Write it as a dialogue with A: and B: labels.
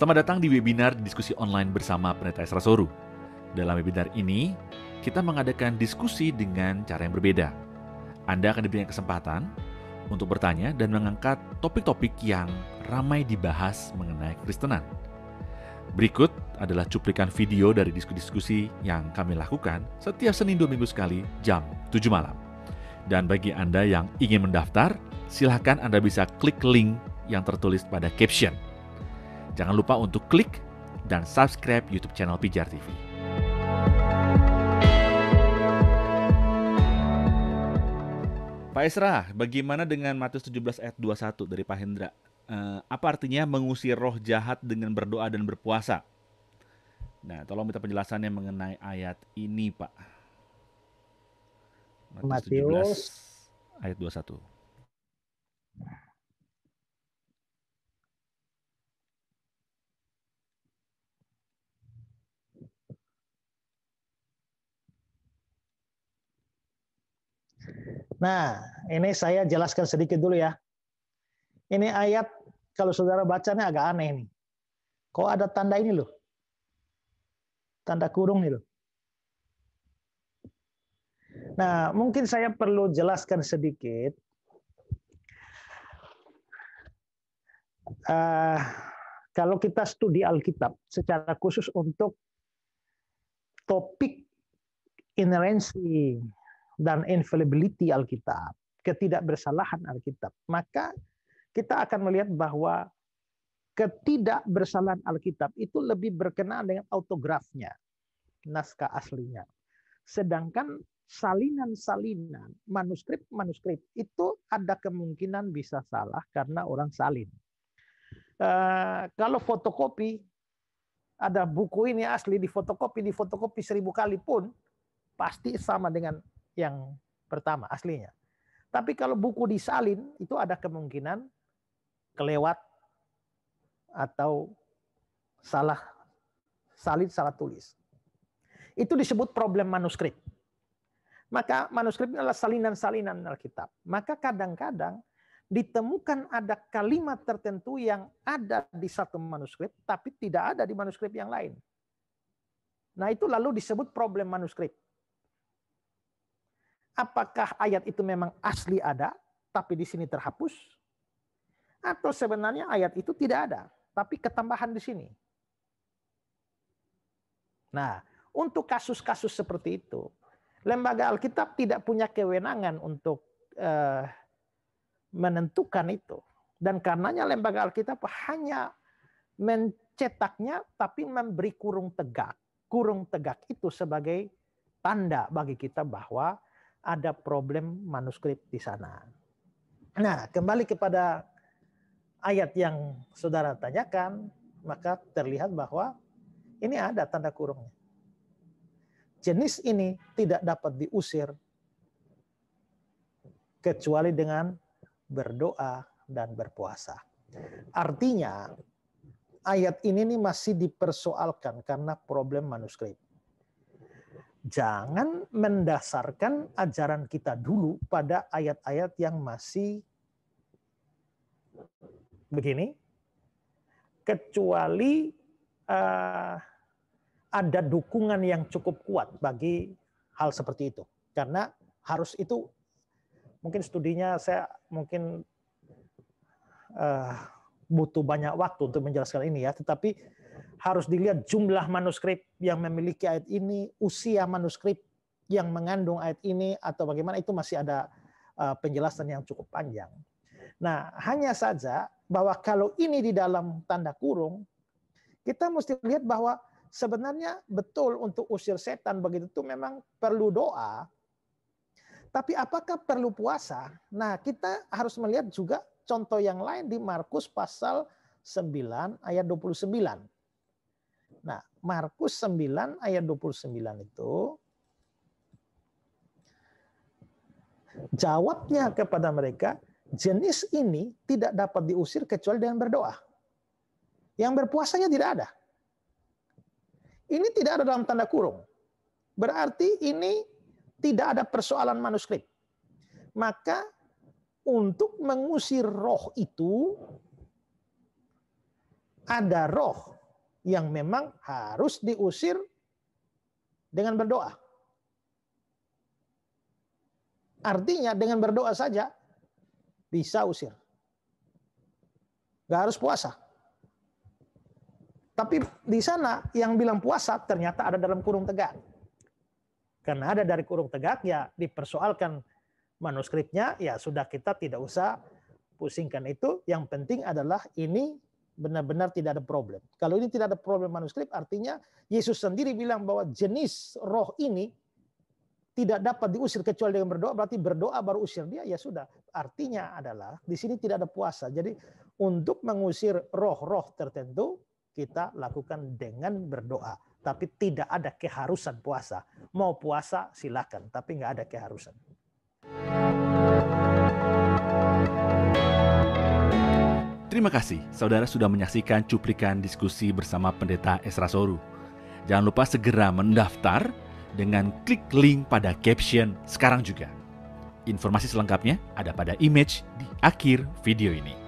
A: Selamat datang di webinar diskusi online bersama Pendeta Esra Soru. Dalam webinar ini, kita mengadakan diskusi dengan cara yang berbeda. Anda akan diberikan kesempatan untuk bertanya dan mengangkat topik-topik yang ramai dibahas mengenai Kristenan. Berikut adalah cuplikan video dari diskusi-diskusi yang kami lakukan setiap Senin 2 minggu sekali jam 7 malam. Dan bagi Anda yang ingin mendaftar, silakan Anda bisa klik link yang tertulis pada caption. Jangan lupa untuk klik dan subscribe YouTube channel Pijar TV. Pak Esra, bagaimana dengan Matius 17 ayat 21 dari Pak Hendra? Apa artinya mengusir roh jahat dengan berdoa dan berpuasa? Nah, tolong minta penjelasannya mengenai ayat ini, Pak. Matius 17 ayat 21.
B: Nah, ini saya jelaskan sedikit dulu ya. Ini ayat, kalau saudara bacanya agak aneh nih. Kok ada tanda ini loh? Tanda kurung nih loh. Nah, mungkin saya perlu jelaskan sedikit. Kalau kita studi Alkitab, secara khusus untuk topik inerensi dan infallibility Alkitab, ketidakbersalahan Alkitab, maka kita akan melihat bahwa ketidakbersalahan Alkitab itu lebih berkenaan dengan autografnya, naskah aslinya. Sedangkan salinan-salinan, manuskrip itu ada kemungkinan bisa salah karena orang salin. Kalau fotokopi, ada buku ini asli difotokopi 1000 kali pun pasti sama dengan yang pertama aslinya. Tapi kalau buku disalin itu ada kemungkinan kelewat atau salah salin, salah tulis. Itu disebut problem manuskrip. Maka manuskrip adalah salinan-salinan Alkitab. Maka kadang-kadang ditemukan ada kalimat tertentu yang ada di satu manuskrip tapi tidak ada di manuskrip yang lain. Nah, itu lalu disebut problem manuskrip. Apakah ayat itu memang asli ada tapi di sini terhapus? Atau sebenarnya ayat itu tidak ada tapi ketambahan di sini? Nah, untuk kasus-kasus seperti itu, lembaga Alkitab tidak punya kewenangan untuk menentukan itu. Dan karenanya lembaga Alkitab hanya mencetaknya tapi memberi kurung tegak. Kurung tegak itu sebagai tanda bagi kita bahwa ada problem manuskrip di sana. Nah, kembali kepada ayat yang saudara tanyakan, maka terlihat bahwa ini ada tanda kurungnya. Jenis ini tidak dapat diusir kecuali dengan berdoa dan berpuasa. Artinya ayat ini nih masih dipersoalkan karena problem manuskrip. Jangan mendasarkan ajaran kita dulu pada ayat-ayat yang masih begini, kecuali ada dukungan yang cukup kuat bagi hal seperti itu. Karena harus itu, mungkin studinya saya mungkin butuh banyak waktu untuk menjelaskan ini ya, tetapi harus dilihat jumlah manuskrip yang memiliki ayat ini, usia manuskrip yang mengandung ayat ini, atau bagaimana, itu masih ada penjelasan yang cukup panjang. Nah, hanya saja bahwa kalau ini di dalam tanda kurung, kita mesti lihat bahwa sebenarnya betul untuk usir setan begitu itu memang perlu doa. Tapi apakah perlu puasa? Nah, kita harus melihat juga contoh yang lain di Markus pasal 9 ayat 29. Nah, Markus 9 ayat 29 itu jawabnya kepada mereka, jenis ini tidak dapat diusir kecuali dengan berdoa. Yang berpuasanya tidak ada. Ini tidak ada dalam tanda kurung. Berarti ini tidak ada persoalan manuskrip. Maka untuk mengusir roh itu ada roh yang memang harus diusir dengan berdoa. Artinya dengan berdoa saja bisa usir. Gak harus puasa. Tapi di sana yang bilang puasa ternyata ada dalam kurung tegak. Karena ada dari kurung tegak, ya dipersoalkan manuskripnya, ya sudah, kita tidak usah pusingkan itu. Yang penting adalah ini benar-benar tidak ada problem. Kalau ini tidak ada problem manuskrip, artinya Yesus sendiri bilang bahwa jenis roh ini tidak dapat diusir kecuali dengan berdoa, berarti berdoa baru usir dia, ya sudah. Artinya adalah di sini tidak ada puasa. Jadi untuk mengusir roh-roh tertentu kita lakukan dengan berdoa. Tapi tidak ada keharusan puasa. Mau puasa silakan, tapi nggak ada keharusan.
A: Terima kasih saudara sudah menyaksikan cuplikan diskusi bersama Pendeta Esra Soru. Jangan lupa segera mendaftar dengan klik link pada caption sekarang juga. Informasi selengkapnya ada pada image di akhir video ini.